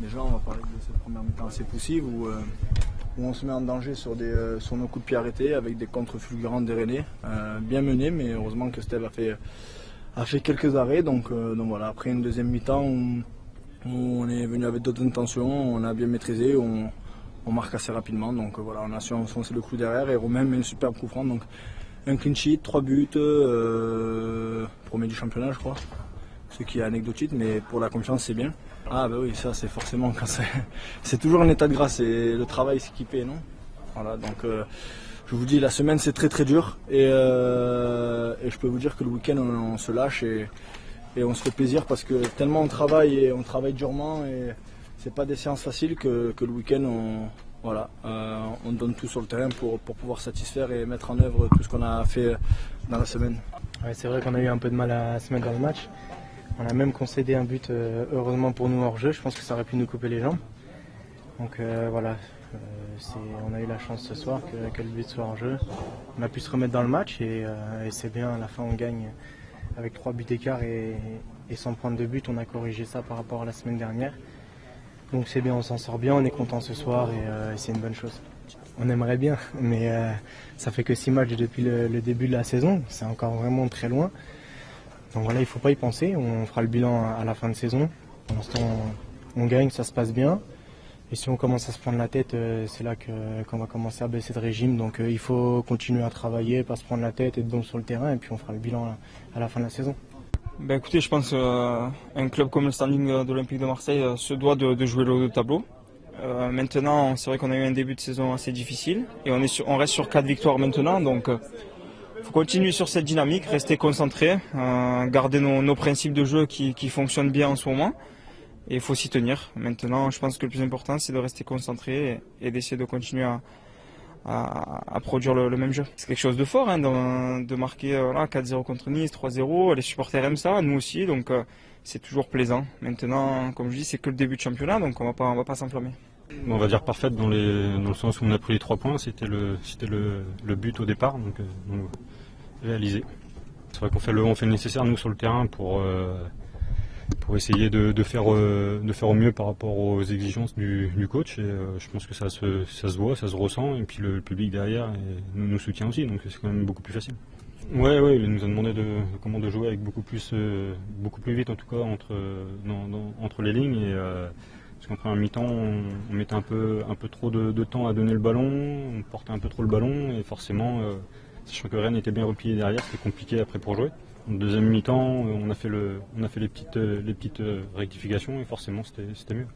Déjà, on va parler de cette première mi-temps assez poussive où on se met en danger sur nos coups de pied arrêtés avec des contres fulgurants des Rennais. Bien menés, mais heureusement que Steve a fait quelques arrêts. Donc voilà, après une deuxième mi-temps où on est venu avec d'autres intentions, on a bien maîtrisé, on marque assez rapidement. Donc voilà, on a su enfoncer le clou derrière et Romain met une superbe coup franc. Donc un clean sheet, 3 buts, premier du championnat je crois. Ce qui est anecdotique, mais pour la confiance c'est bien. Ah bah oui, ça c'est forcément quand c'est toujours un état de grâce et le travail c'est qui paie, non? Voilà, donc je vous dis, la semaine c'est très très dur et je peux vous dire que le week-end on se lâche et on se fait plaisir parce que tellement on travaille durement et c'est pas des séances faciles que le week-end on donne tout sur le terrain pour pouvoir satisfaire et mettre en œuvre tout ce qu'on a fait dans la semaine. Ouais, c'est vrai qu'on a eu un peu de mal à se mettre dans le match. On a même concédé un but, heureusement pour nous, hors jeu. Je pense que ça aurait pu nous couper les jambes. Donc voilà, on a eu la chance ce soir que le but soit hors jeu. On a pu se remettre dans le match et c'est bien, à la fin on gagne avec 3 buts d'écart et sans prendre de but. On a corrigé ça par rapport à la semaine dernière. Donc c'est bien, on s'en sort bien, on est content ce soir et c'est une bonne chose. On aimerait bien, mais ça fait que 6 matchs depuis le début de la saison. C'est encore vraiment très loin. Donc voilà, il ne faut pas y penser, on fera le bilan à la fin de saison. Pour l'instant, on gagne, ça se passe bien. Et si on commence à se prendre la tête, c'est là qu'on va commencer à baisser de régime. Donc il faut continuer à travailler, pas se prendre la tête, être bon sur le terrain, et puis on fera le bilan à la fin de la saison. Ben écoutez, je pense qu'un club comme le Standing de l'Olympique de Marseille se doit de jouer le haut de tableau. Maintenant, c'est vrai qu'on a eu un début de saison assez difficile et on reste sur 4 victoires maintenant. Donc il faut continuer sur cette dynamique, rester concentré, garder nos principes de jeu qui fonctionnent bien en ce moment. Et il faut s'y tenir. Maintenant, je pense que le plus important, c'est de rester concentré et d'essayer de continuer à produire le même jeu. C'est quelque chose de fort, hein, de marquer 4-0 contre Nice, 3-0. Les supporters aiment ça, nous aussi, donc c'est toujours plaisant. Maintenant, comme je dis, c'est que le début de championnat, donc on va pas s'enflammer. On va dire parfaite dans le sens où on a pris les 3 points, c'était le but au départ, donc réalisé. C'est vrai qu'on fait le nécessaire nous sur le terrain pour essayer de faire au mieux par rapport aux exigences du coach et je pense que ça se voit, ça se ressent et puis le public derrière nous soutient aussi, donc c'est quand même beaucoup plus facile. Ouais, il nous a demandé de jouer avec beaucoup plus vite en tout cas entre les lignes et parce qu'en première mi-temps on mettait un peu trop de temps à donner le ballon, on portait un peu trop le ballon et forcément sachant que Rennes était bien replié derrière, c'était compliqué après pour jouer. En deuxième mi-temps, on a fait les petites rectifications et forcément c'était mieux.